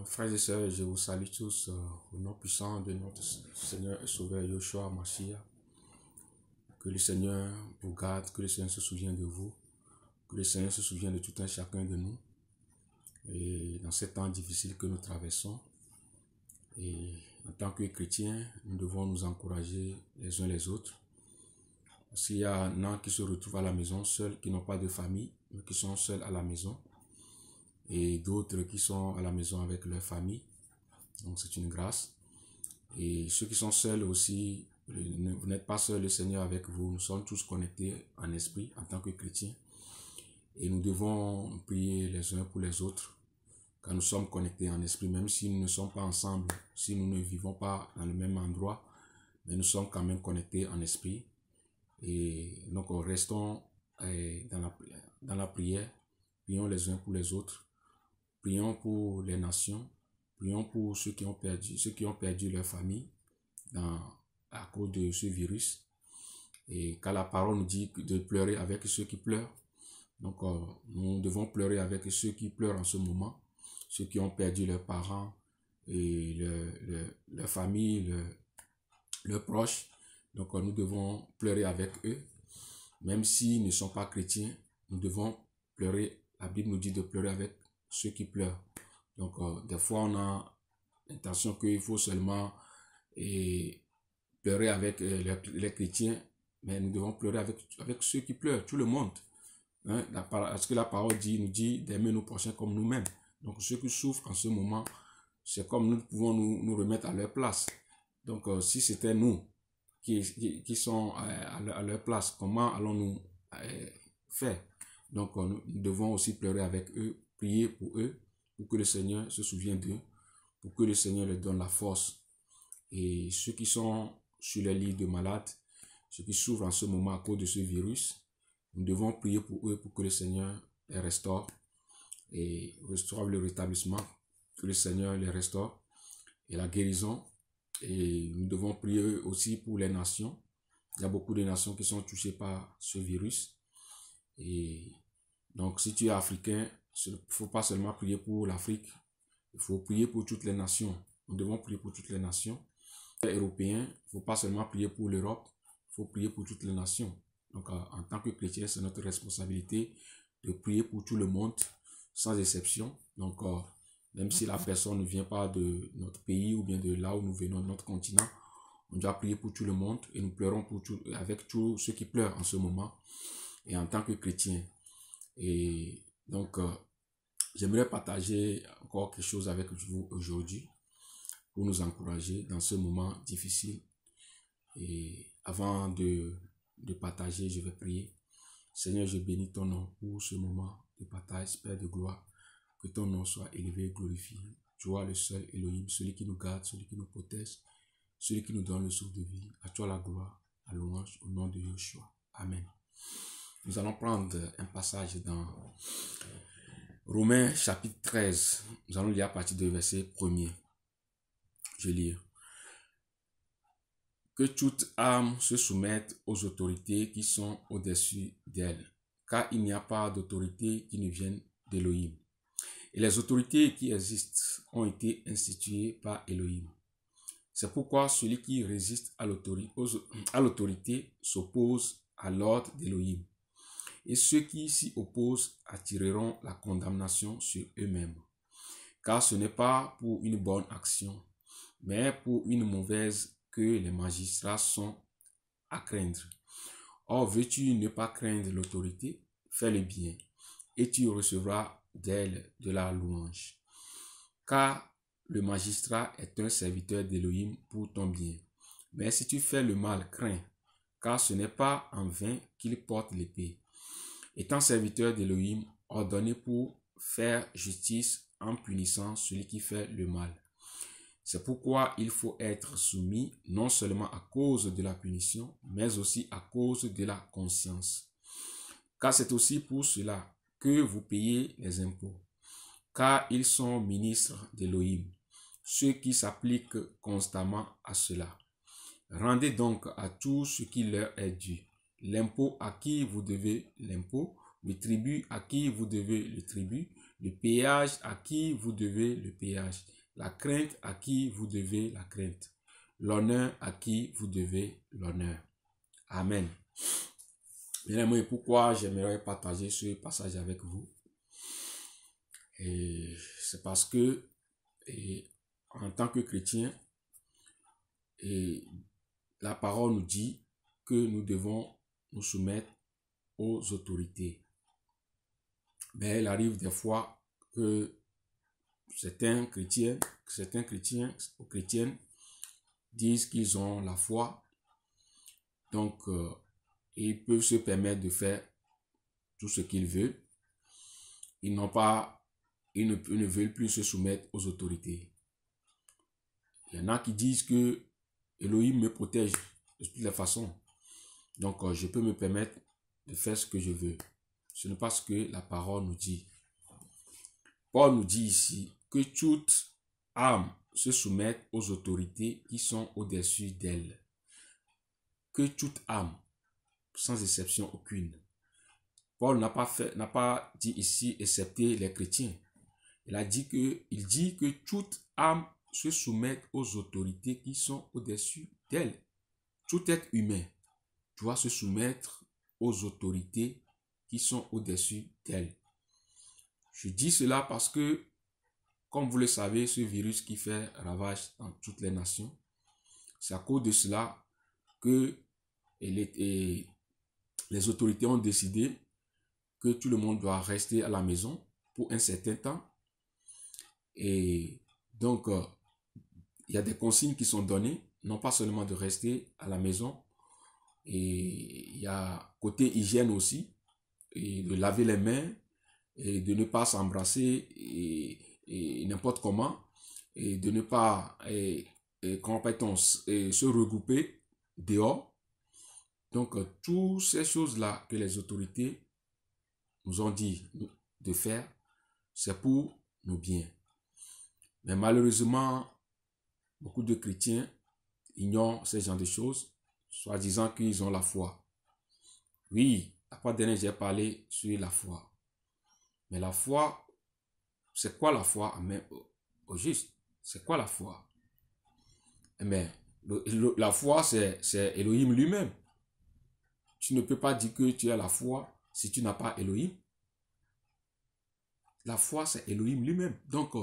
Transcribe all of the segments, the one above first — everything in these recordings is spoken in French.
Frères et sœurs, je vous salue tous au nom puissant de notre Seigneur et Sauveur Yoshua Mashiach. Que le Seigneur vous garde, que le Seigneur se souvienne de vous, que le Seigneur se souvienne de tout un chacun de nous. Et dans ces temps difficiles que nous traversons, et en tant que chrétiens, nous devons nous encourager les uns les autres. Parce qu'il y en a qui se retrouvent à la maison seuls, qui n'ont pas de famille, mais qui sont seuls à la maison. Et d'autres qui sont à la maison avec leur famille. Donc c'est une grâce. Et ceux qui sont seuls aussi, vous n'êtes pas seuls, le Seigneur avec vous. Nous sommes tous connectés en esprit en tant que chrétiens. Et nous devons prier les uns pour les autres quand nous sommes connectés en esprit, même si nous ne sommes pas ensemble, si nous ne vivons pas dans le même endroit, mais nous sommes quand même connectés en esprit. Et donc restons dans la prière, prions les uns pour les autres, prions pour les nations, prions pour ceux qui ont perdu leur famille à cause de ce virus. Et car la parole nous dit de pleurer avec ceux qui pleurent. Donc nous devons pleurer avec ceux qui pleurent en ce moment, ceux qui ont perdu leurs parents et leur famille, leurs proches. Donc nous devons pleurer avec eux. Même s'ils ne sont pas chrétiens, nous devons pleurer. La Bible nous dit de pleurer avec ceux qui pleurent. Donc des fois on a l'intention qu'il faut seulement pleurer avec les chrétiens, mais nous devons pleurer avec ceux qui pleurent, tout le monde. Hein? Parce que la parole nous dit d'aimer nos prochains comme nous-mêmes. Donc ceux qui souffrent en ce moment, c'est comme nous pouvons nous remettre à leur place. Donc si c'était nous qui sont à leur place, comment allons-nous faire? Donc nous devons aussi pleurer avec eux, prier pour eux, pour que le Seigneur se souvienne d'eux, pour que le Seigneur leur donne la force. Et ceux qui sont sur les lits de malades, ceux qui souffrent en ce moment à cause de ce virus, nous devons prier pour eux pour que le Seigneur les restaure et restaure le rétablissement, que le Seigneur les restaure et la guérison. Et nous devons prier aussi pour les nations. Il y a beaucoup de nations qui sont touchées par ce virus. Et donc, si tu es africain, il ne faut pas seulement prier pour l'Afrique, il faut prier pour toutes les nations. Nous devons prier pour toutes les nations. Les Européens, il ne faut pas seulement prier pour l'Europe, il faut prier pour toutes les nations. Donc, en tant que chrétien, c'est notre responsabilité de prier pour tout le monde, sans exception. Donc, même si la personne ne vient pas de notre pays ou bien de là où nous venons, de notre continent, on doit prier pour tout le monde et nous pleurons avec tous ceux qui pleurent en ce moment et en tant que chrétien. Et donc, j'aimerais partager encore quelque chose avec vous aujourd'hui pour nous encourager dans ce moment difficile. Et avant de partager, je vais prier. Seigneur, je bénis ton nom pour ce moment de partage, Père de gloire. Que ton nom soit élevé et glorifié. Tu es le seul Elohim, celui qui nous garde, celui qui nous protège, celui qui nous donne le souffle de vie. À toi la gloire, la louange, au nom de Yoshua. Amen. Nous allons prendre un passage dans Romains chapitre 13. Nous allons lire à partir du verset 1er. Je lis. Que toute âme se soumette aux autorités qui sont au-dessus d'elle, car il n'y a pas d'autorité qui ne vienne d'Elohim. Et les autorités qui existent ont été instituées par Elohim. C'est pourquoi celui qui résiste à l'autorité s'oppose à l'ordre d'Elohim. Et ceux qui s'y opposent attireront la condamnation sur eux-mêmes. Car ce n'est pas pour une bonne action, mais pour une mauvaise que les magistrats sont à craindre. Or, veux-tu ne pas craindre l'autorité? Fais le bien, et tu recevras d'elle de la louange. Car le magistrat est un serviteur d'Elohim pour ton bien. Mais si tu fais le mal, crains, car ce n'est pas en vain qu'il porte l'épée. Étant serviteur d'Elohim, ordonné pour faire justice en punissant celui qui fait le mal. C'est pourquoi il faut être soumis non seulement à cause de la punition, mais aussi à cause de la conscience. Car c'est aussi pour cela que vous payez les impôts, car ils sont ministres d'Elohim, ceux qui s'appliquent constamment à cela. Rendez donc à tout ce qui leur est dû, l'impôt à qui vous devez l'impôt, le tribut à qui vous devez le tribut Le péage, à qui vous devez le péage. La crainte, à qui vous devez la crainte. L'honneur, à qui vous devez l'honneur. Amen. Bien, pourquoi j'aimerais partager ce passage avec vous? C'est parce que, en tant que chrétien, la parole nous dit que nous devons nous soumettre aux autorités. Mais il arrive des fois que certains chrétiens ou chrétiennes disent qu'ils ont la foi. Donc, ils peuvent se permettre de faire tout ce qu'ils veulent. Ils ne veulent plus se soumettre aux autorités. Il y en a qui disent que Elohim me protège de toutes les façons. Donc, je peux me permettre de faire ce que je veux. Ce n'est pas ce que la parole nous dit. Paul nous dit ici que toute âme se soumette aux autorités qui sont au-dessus d'elle. Que toute âme, sans exception aucune. Paul n'a pas dit ici, excepté les chrétiens. Il dit que toute âme se soumette aux autorités qui sont au-dessus d'elle. Tout être humain doit se soumettre aux autorités qui sont au-dessus d'elle. Je dis cela parce que, comme vous le savez, ce virus qui fait ravage dans toutes les nations, c'est à cause de cela que les autorités ont décidé que tout le monde doit rester à la maison pour un certain temps. Et donc, il y a des consignes qui sont données, non pas seulement de rester à la maison, et il y a côté hygiène aussi, et de laver les mains, et de ne pas s'embrasser et n'importe comment, et de ne pas se regrouper dehors. Donc, toutes ces choses-là que les autorités nous ont dit de faire, c'est pour nos biens. Mais malheureusement, beaucoup de chrétiens ignorent ce genre de choses, soit disant qu'ils ont la foi. Oui, la fois dernière, j'ai parlé sur la foi. Mais la foi, c'est quoi la foi? Mais au juste, c'est quoi la foi? Mais la foi, c'est Elohim lui-même. Tu ne peux pas dire que tu as la foi si tu n'as pas Elohim. La foi, c'est Elohim lui-même. Donc,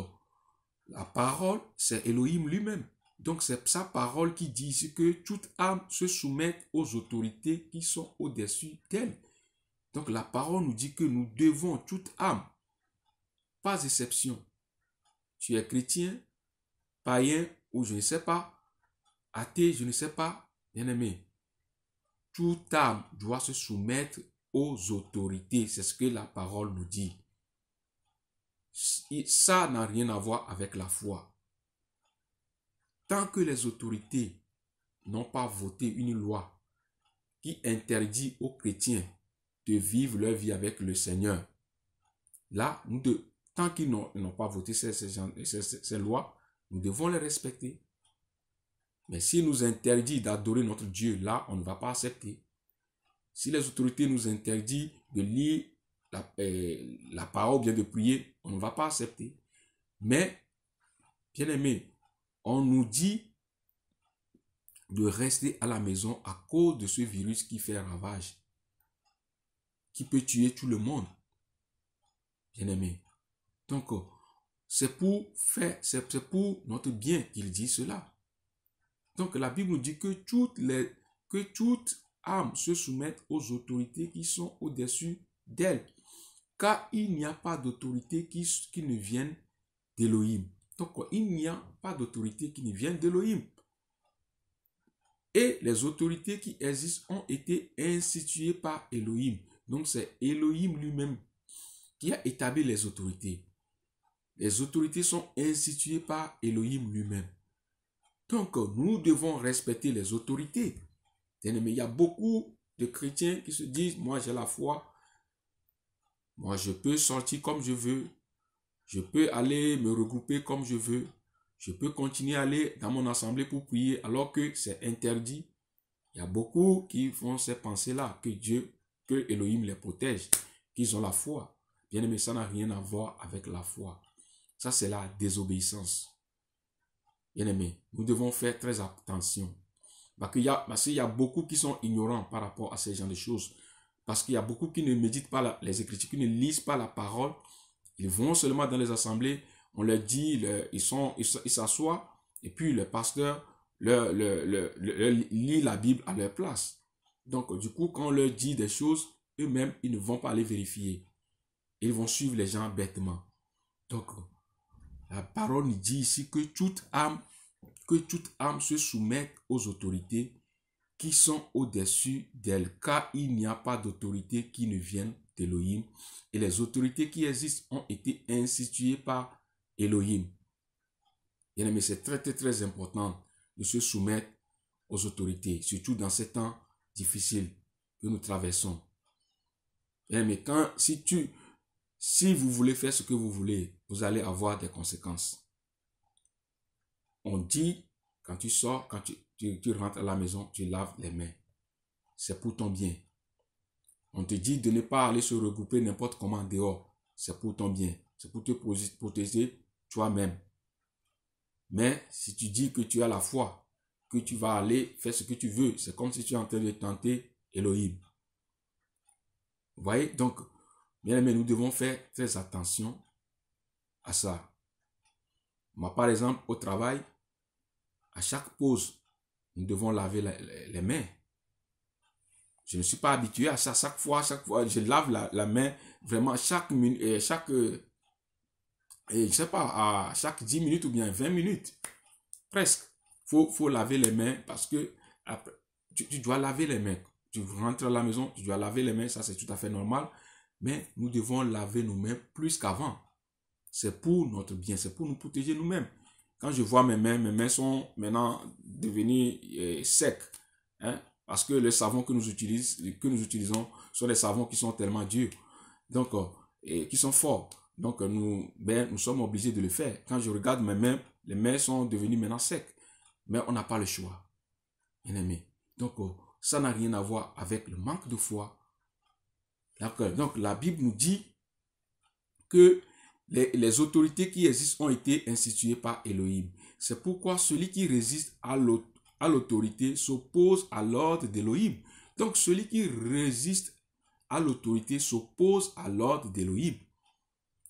la parole, c'est Elohim lui-même. Donc, c'est sa parole qui dit ici que toute âme se soumette aux autorités qui sont au-dessus d'elle. Donc, la parole nous dit que nous devons, toute âme, pas exception. Tu es chrétien, païen ou je ne sais pas, athée, je ne sais pas, bien-aimé. Toute âme doit se soumettre aux autorités. C'est ce que la parole nous dit. Ça n'a rien à voir avec la foi. Tant que les autorités n'ont pas voté une loi qui interdit aux chrétiens de vivre leur vie avec le Seigneur, là, tant qu'ils n'ont pas voté ces lois, nous devons les respecter. Mais s'ils nous interdisent d'adorer notre Dieu, là, on ne va pas accepter. Si les autorités nous interdisent de lire la parole, bien de prier, on ne va pas accepter. Mais, bien aimé, on nous dit de rester à la maison à cause de ce virus qui fait ravage, qui peut tuer tout le monde. Bien aimé. Donc, c'est pour notre bien qu'il dit cela. Donc, la Bible nous dit que toute âme se soumette aux autorités qui sont au-dessus d'elle. Car il n'y a pas d'autorité qui ne vienne d'Elohim. Donc, il n'y a pas d'autorité qui ne vienne d'Elohim. Et les autorités qui existent ont été instituées par Elohim. Donc, c'est Elohim lui-même qui a établi les autorités. Les autorités sont instituées par Elohim lui-même. Donc, nous devons respecter les autorités. Il y a beaucoup de chrétiens qui se disent, moi j'ai la foi, moi je peux sortir comme je veux, je peux aller me regrouper comme je veux, je peux continuer à aller dans mon assemblée pour prier alors que c'est interdit. Il y a beaucoup qui font ces pensées-là, que Elohim les protège, qu'ils ont la foi. Bien aimé, ça n'a rien à voir avec la foi. Ça, c'est la désobéissance. Bien aimé, nous devons faire très attention. Parce qu'il y a beaucoup qui sont ignorants par rapport à ces genres de choses. Parce qu'il y a beaucoup qui ne méditent pas les Écritures, qui ne lisent pas la parole. Ils vont seulement dans les assemblées, on leur dit, ils s'assoient, et puis le pasteur lit la Bible à leur place. Donc, du coup, quand on leur dit des choses, eux-mêmes, ils ne vont pas les vérifier. Ils vont suivre les gens bêtement. Donc, la parole nous dit ici que toute âme se soumette aux autorités qui sont au-dessus d'elle, car il n'y a pas d'autorité qui ne vienne d'Élohim. Et les autorités qui existent ont été instituées par Élohim. Bien aimé, c'est très, très, très important de se soumettre aux autorités, surtout dans ces temps difficiles que nous traversons. Bien aimé, si vous voulez faire ce que vous voulez, vous allez avoir des conséquences. On dit, quand tu sors, quand tu rentres à la maison, tu laves les mains. C'est pour ton bien. On te dit de ne pas aller se regrouper n'importe comment dehors. C'est pour ton bien. C'est pour te protéger toi-même. Mais si tu dis que tu as la foi, que tu vas aller faire ce que tu veux, c'est comme si tu es en train de tenter Elohim. Vous voyez? Donc, bien aimé, nous devons faire très attention à ça. Moi, par exemple, au travail, à chaque pause, nous devons laver les mains. Je ne suis pas habitué à ça. Chaque fois, je lave la main vraiment chaque minute, je sais pas, à chaque 10 minutes ou bien 20 minutes. Presque. Faut laver les mains parce que après, tu dois laver les mains. Tu rentres à la maison, tu dois laver les mains, ça c'est tout à fait normal. Mais nous devons laver nos mains plus qu'avant. C'est pour notre bien, c'est pour nous protéger nous-mêmes. Quand je vois mes mains sont maintenant devenues secs. Hein, parce que les savons que nous utilisons sont des savons qui sont tellement durs. Donc, et qui sont forts. Donc, nous sommes obligés de le faire. Quand je regarde mes mains, les mains sont devenues maintenant secs. Mais on n'a pas le choix. Bien aimé. Donc, ça n'a rien à voir avec le manque de foi. Donc, la Bible nous dit que les autorités qui existent ont été instituées par Elohim. C'est pourquoi celui qui résiste à l'autorité s'oppose à l'ordre d'Elohim. Donc, celui qui résiste à l'autorité s'oppose à l'ordre d'Elohim.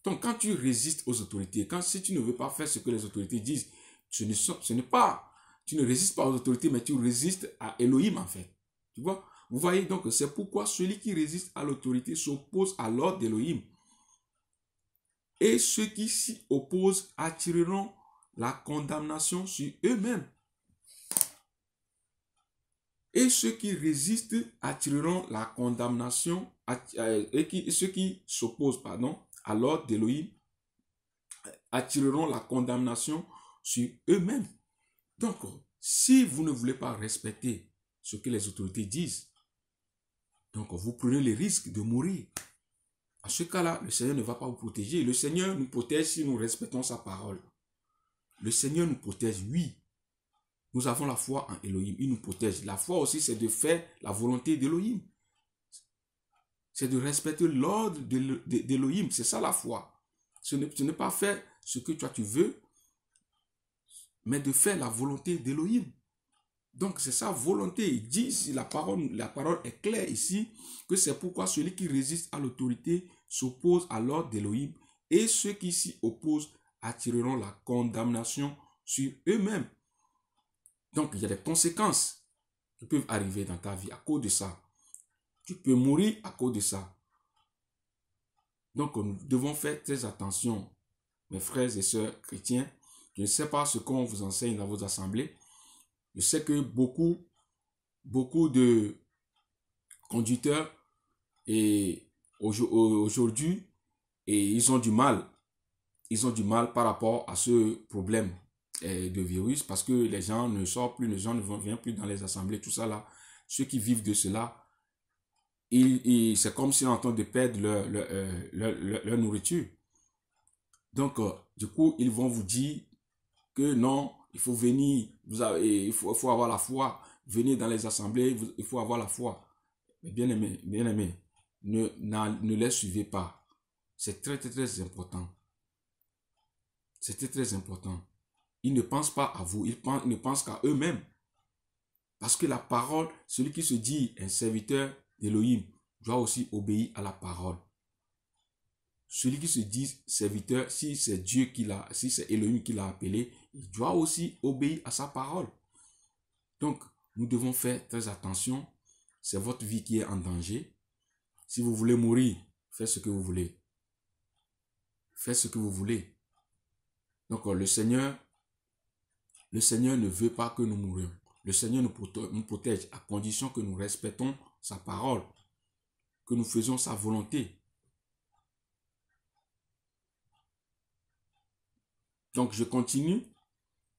Donc, quand tu résistes aux autorités, si tu ne veux pas faire ce que les autorités disent, tu ne résistes pas aux autorités, mais tu résistes à Elohim, en fait. Tu vois? Vous voyez, donc, c'est pourquoi celui qui résiste à l'autorité s'oppose à l'ordre d'Elohim. Et ceux qui s'y opposent attireront la condamnation sur eux-mêmes. Et ceux qui résistent attireront la condamnation, ceux qui s'opposent, à l'ordre d'Élohim attireront la condamnation sur eux-mêmes. Donc, si vous ne voulez pas respecter ce que les autorités disent, donc vous prenez le risque de mourir. À ce cas-là, le Seigneur ne va pas vous protéger. Le Seigneur nous protège si nous respectons sa parole. Le Seigneur nous protège, oui. Nous avons la foi en Elohim, il nous protège. La foi aussi, c'est de faire la volonté d'Elohim. C'est de respecter l'ordre d'Elohim. C'est ça la foi. Ce n'est pas faire ce que toi tu veux, mais de faire la volonté d'Elohim. Donc c'est sa volonté. Il dit, la parole est claire ici, que c'est pourquoi celui qui résiste à l'autorité s'oppose à l'ordre d'Elohim, et ceux qui s'y opposent attireront la condamnation sur eux-mêmes. Donc il y a des conséquences qui peuvent arriver dans ta vie à cause de ça. Tu peux mourir à cause de ça. Donc nous devons faire très attention, mes frères et sœurs chrétiens. Je ne sais pas ce qu'on vous enseigne dans vos assemblées. Je sais que beaucoup de conducteurs et aujourd'hui, et ils ont du mal par rapport à ce problème de virus, parce que les gens ne sortent plus, les gens ne viennent plus dans les assemblées, tout ça là. Ceux qui vivent de cela, c'est comme s'ils sont en train de perdre leur nourriture. Donc, du coup, ils vont vous dire que non, il faut venir, il faut avoir la foi, venez dans les assemblées, il faut avoir la foi. Mais bien aimé, ne les suivez pas. C'est très, très, très important. C'est très, très important. Ils ne pensent pas à vous, ils ne pensent qu'à eux-mêmes. Parce que la parole, celui qui se dit un serviteur d'Élohim doit aussi obéir à la parole. Celui qui se dit serviteur, si c'est Dieu si c'est Elohim qui l'a appelé, il doit aussi obéir à sa parole. Donc, nous devons faire très attention. C'est votre vie qui est en danger. Si vous voulez mourir, faites ce que vous voulez. Faites ce que vous voulez. Donc, le Seigneur ne veut pas que nous mourions. Le Seigneur nous protège à condition que nous respectons sa parole, que nous faisons sa volonté. Donc, je continue.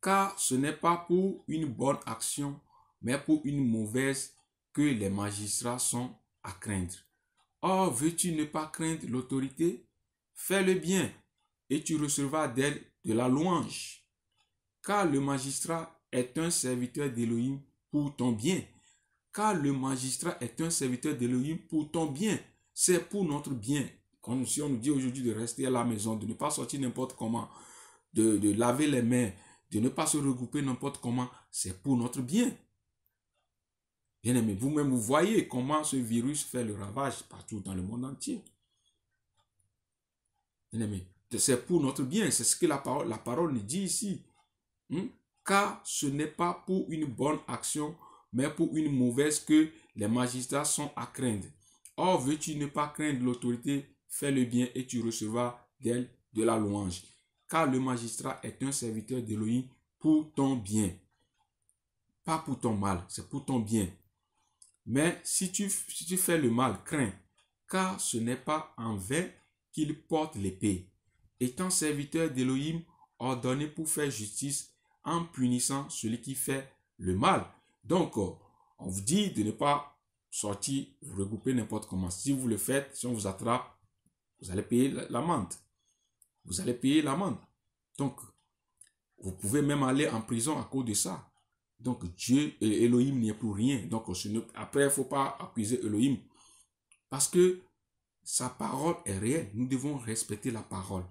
Car ce n'est pas pour une bonne action, mais pour une mauvaise que les magistrats sont à craindre. Or, veux-tu ne pas craindre l'autorité? Fais le bien, et tu recevras d'elle de la louange. Car le magistrat est un serviteur d'Élohim pour ton bien. Car le magistrat est un serviteur d'Élohim pour ton bien. C'est pour notre bien. Comme si on nous dit aujourd'hui de rester à la maison, de ne pas sortir n'importe comment, de laver les mains, de ne pas se regrouper n'importe comment, c'est pour notre bien. Bien aimé, vous-même, vous voyez comment ce virus fait le ravage partout dans le monde entier. Bien aimé, c'est pour notre bien, c'est ce que la parole nous dit ici. Car ce n'est pas pour une bonne action, mais pour une mauvaise que les magistrats sont à craindre. Or, veux-tu ne pas craindre l'autorité, fais le bien et tu recevras d'elle de la louange. Car le magistrat est un serviteur d'Élohim pour ton bien. Pas pour ton mal, c'est pour ton bien. Mais si tu fais le mal, crains, car ce n'est pas en vain qu'il porte l'épée. Étant serviteur d'Élohim, ordonné pour faire justice en punissant celui qui fait le mal. Donc, on vous dit de ne pas sortir, vous regrouper n'importe comment. Si vous le faites, si on vous attrape, vous allez payer l'amende. Vous allez payer l'amende. Donc, vous pouvez même aller en prison à cause de ça. Donc, Dieu et Elohim n'y est pour rien. Donc, après, il ne faut pas accuser Elohim. Parce que sa parole est réelle. Nous devons respecter la parole.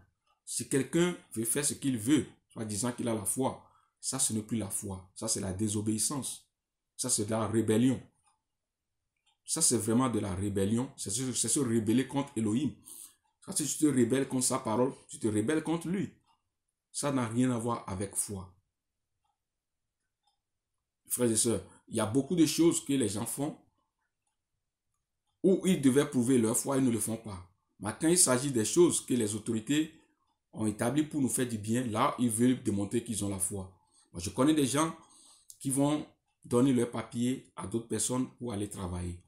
Si quelqu'un veut faire ce qu'il veut, en disant qu'il a la foi, ça, ce n'est plus la foi. Ça, c'est la désobéissance. Ça, c'est de la rébellion. Ça, c'est vraiment de la rébellion. C'est se rebeller contre Elohim. Quand tu te rebelles contre sa parole, tu te rebelles contre lui. Ça n'a rien à voir avec foi. Frères et sœurs, il y a beaucoup de choses que les gens font où ils devaient prouver leur foi, ils ne le font pas. Mais quand il s'agit des choses que les autorités ont établies pour nous faire du bien, là, ils veulent démontrer qu'ils ont la foi. Moi, je connais des gens qui vont donner leur papier à d'autres personnes pour aller travailler.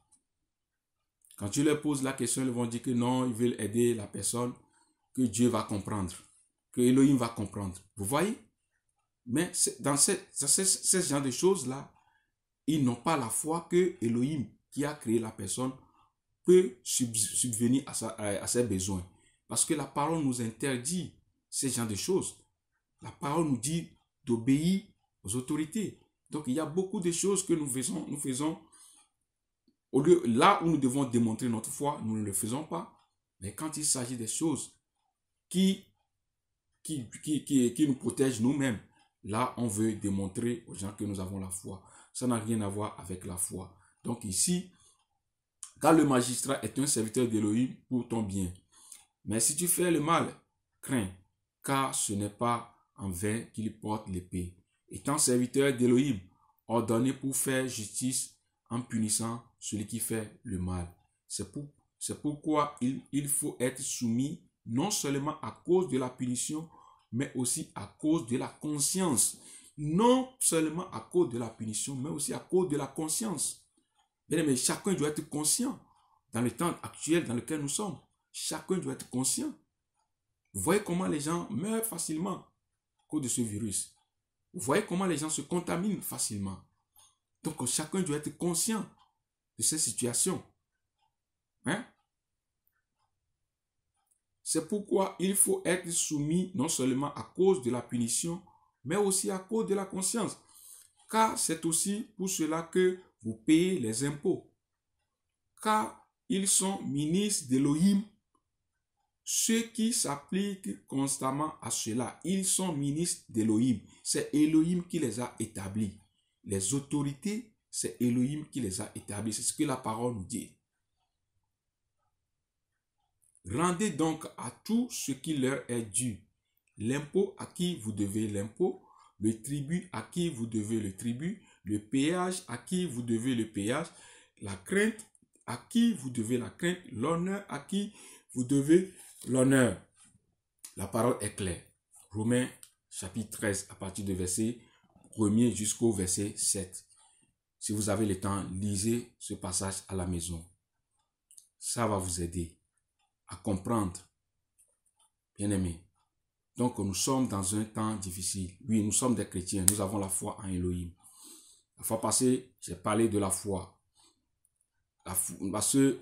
Quand tu leur poses la question, ils vont dire que non, ils veulent aider la personne, que Dieu va comprendre, que Elohim va comprendre. Vous voyez? Mais dans ce genre de choses-là, ils n'ont pas la foi que Elohim, qui a créé la personne, peut subvenir à ses besoins. Parce que la parole nous interdit ce genre de choses. La parole nous dit d'obéir aux autorités. Donc, il y a beaucoup de choses que nous faisons. Au lieu, là où nous devons démontrer notre foi, nous ne le faisons pas. Mais quand il s'agit des choses qui nous protègent nous-mêmes, là, on veut démontrer aux gens que nous avons la foi. Ça n'a rien à voir avec la foi. Donc ici, car le magistrat est un serviteur d'Élohim pour ton bien. Mais si tu fais le mal, crains, car ce n'est pas en vain qu'il porte l'épée. Étant serviteur d'Élohim, ordonné pour faire justice en punissant celui qui fait le mal. C'est pourquoi il faut être soumis non seulement à cause de la punition, mais aussi à cause de la conscience. Non seulement à cause de la punition, mais aussi à cause de la conscience. Bien aimé, chacun doit être conscient dans le temps actuel dans lequel nous sommes. Chacun doit être conscient. Vous voyez comment les gens meurent facilement à cause de ce virus. Vous voyez comment les gens se contaminent facilement. Donc chacun doit être conscient de cette situation. Hein? C'est pourquoi il faut être soumis non seulement à cause de la punition, mais aussi à cause de la conscience. Car c'est aussi pour cela que vous payez les impôts. Car ils sont ministres d'Élohim Ceux qui s'appliquent constamment à cela, ils sont ministres d'Élohim. C'est Élohim qui les a établis. Les autorités, c'est Élohim qui les a établis. C'est ce que la parole nous dit. Rendez donc à tout ce qui leur est dû. L'impôt à qui vous devez l'impôt, le tribut à qui vous devez le tribut, le péage à qui vous devez le péage, la crainte à qui vous devez la crainte, l'honneur à qui vous devez l'honneur. La parole est claire. Romains chapitre 13 à partir du verset 1er jusqu'au verset 7. Si vous avez le temps, lisez ce passage à la maison. Ça va vous aider à comprendre. Bien-aimés. Donc nous sommes dans un temps difficile. Oui, nous sommes des chrétiens. Nous avons la foi en Elohim. La fois passée, j'ai parlé de la foi. Parce que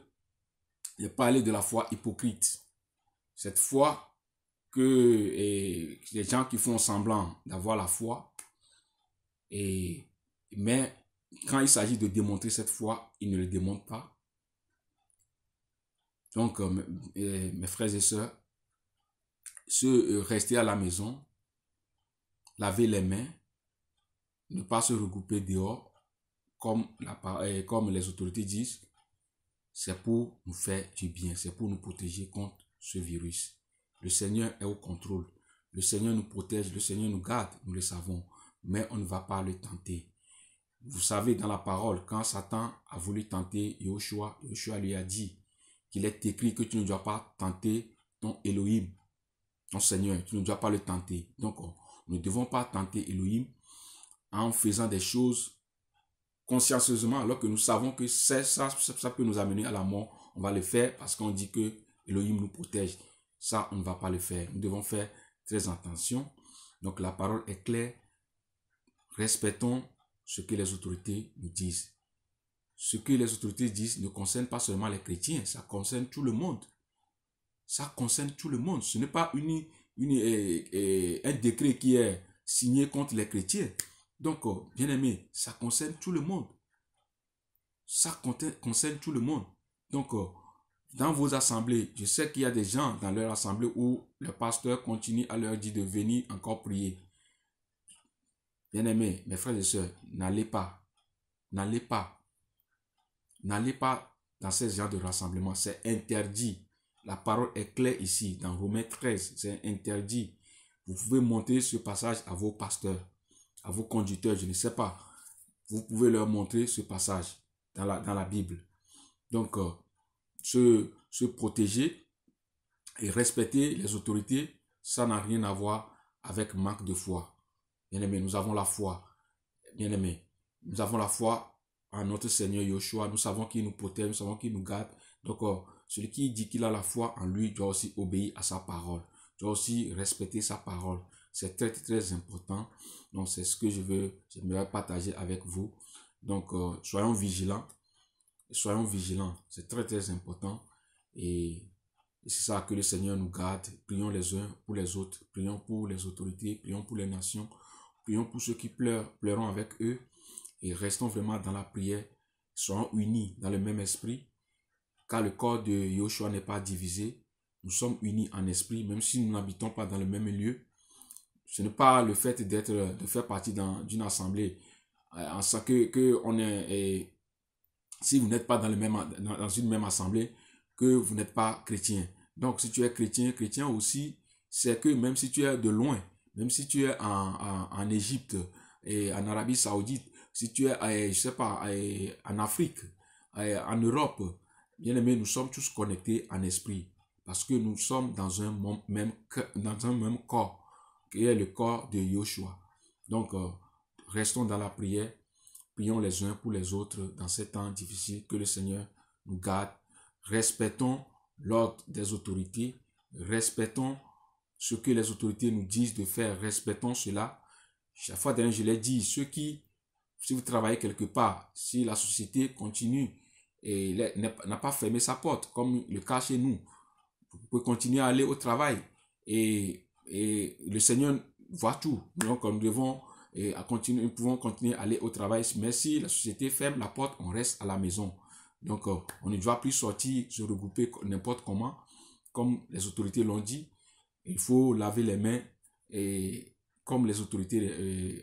j'ai parlé de la foi hypocrite. Cette foi que les gens qui font semblant d'avoir la foi, mais quand il s'agit de démontrer cette foi, ils ne le démontrent pas. Donc, mes frères et sœurs, rester à la maison, laver les mains, ne pas se regrouper dehors, comme les autorités disent, c'est pour nous faire du bien, c'est pour nous protéger contre ce virus. Le Seigneur est au contrôle. Le Seigneur nous protège, le Seigneur nous garde, nous le savons, mais on ne va pas le tenter. Vous savez, dans la parole, quand Satan a voulu tenter Yoshua, Yoshua lui a dit qu'il est écrit que tu ne dois pas tenter ton Elohim, ton Seigneur, tu ne dois pas le tenter. Donc, nous ne devons pas tenter Elohim en faisant des choses consciencieusement, alors que nous savons que ça peut nous amener à la mort. On va le faire parce qu'on dit que Elohim nous protège. Ça, on ne va pas le faire. Nous devons faire très attention. Donc, la parole est claire. Respectons ce que les autorités nous disent. Ce que les autorités disent ne concerne pas seulement les chrétiens, ça concerne tout le monde. Ça concerne tout le monde. Ce n'est pas un décret qui est signé contre les chrétiens. Donc, bien aimé, ça concerne tout le monde. Ça concerne tout le monde. Donc, dans vos assemblées, je sais qu'il y a des gens dans leur assemblée où le pasteur continue à leur dire de venir encore prier. Bien aimé, mes frères et sœurs, n'allez pas dans ces genres de rassemblement. C'est interdit. La parole est claire ici, dans Romains 13, c'est interdit. Vous pouvez montrer ce passage à vos pasteurs, à vos conducteurs, je ne sais pas. Vous pouvez leur montrer ce passage dans la Bible. Donc, se protéger et respecter les autorités, ça n'a rien à voir avec manque de foi. Bien-aimés, nous avons la foi. Bien-aimés, nous avons la foi en notre Seigneur Yoshua. Nous savons qu'il nous protège, nous savons qu'il nous garde. Donc, celui qui dit qu'il a la foi en lui doit aussi obéir à sa parole. Doit aussi respecter sa parole. C'est très, très important. Donc, c'est ce que j'aimerais partager avec vous. Donc, soyons vigilants. Soyons vigilants. C'est très, très important. Et c'est ça que le Seigneur nous garde. Prions les uns pour les autres. Prions pour les autorités. Prions pour les nations. Prions pour ceux qui pleurent. Pleurons avec eux. Et restons vraiment dans la prière. Soyons unis dans le même esprit. Car le corps de Yoshua n'est pas divisé. Nous sommes unis en esprit. Même si nous n'habitons pas dans le même lieu. Ce n'est pas le fait de faire partie d'une assemblée. En ce que on est... si vous n'êtes pas dans une même assemblée, que vous n'êtes pas chrétien. Donc, si tu es chrétien aussi, c'est que même si tu es de loin, même si tu es en Égypte et en Arabie Saoudite, si tu es, je sais pas, en Afrique, en Europe, bien aimé, nous sommes tous connectés en esprit. Parce que nous sommes dans un même corps, qui est le corps de Yoshua. Donc, restons dans la prière. Prions les uns pour les autres dans ces temps difficiles. Que le Seigneur nous garde. Respectons l'ordre des autorités. Respectons ce que les autorités nous disent de faire. Respectons cela. Chaque fois dernière, je l'ai dit, si vous travaillez quelque part, si la société continue et n'a pas fermé sa porte, comme le cas chez nous, vous pouvez continuer à aller au travail. Et le Seigneur voit tout. Donc, nous pouvons continuer à aller au travail. Mais si la société ferme la porte, on reste à la maison. Donc, on ne doit plus sortir, se regrouper n'importe comment. comme les autorités l'ont dit. Il faut laver les mains et comme les autorités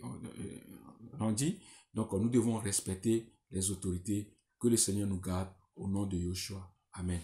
l'ont dit. Donc, nous devons respecter les autorités. Que le Seigneur nous garde au nom de Yeshua. Amen.